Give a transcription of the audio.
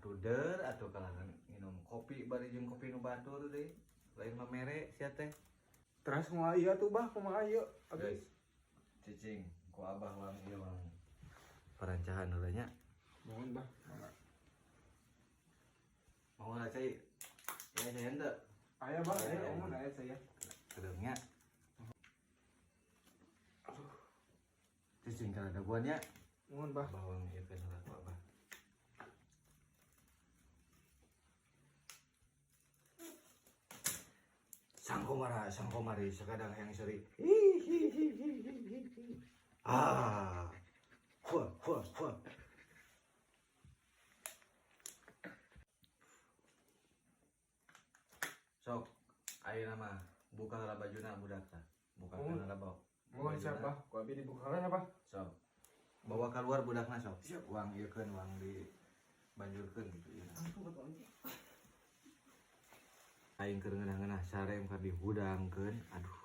tuder atau kalangan minum kopi bari jeung kopi nu batur deui. Lain mah mere sia teh. Terus kumaha ieu tuh bah kumaha ieu? Guys, cicing ku abah wang ieu wang perancahan heula nya. Mohon bah. Mau lah cai. Ya saya henteu. Aya bah, aya omong aya saya. Kedeungnya. Cicing kana daguannya. Mohon bah. Bawang ieu kan heula ku abah. Sang komari sakadang yang seri. Ah. Fuh. Sok, ayeuna mah buka heula bajuna budak tah. Buka heula bawa. Mohon siapa? Ku abi dibuka heula apa? Sok. Bawa keluar budakna sok. Uang ieukeun, uang di banjurkeun gitu ya. Aing keur ngeunah-ngeunah sarem ka dihudangkeun. Aduh.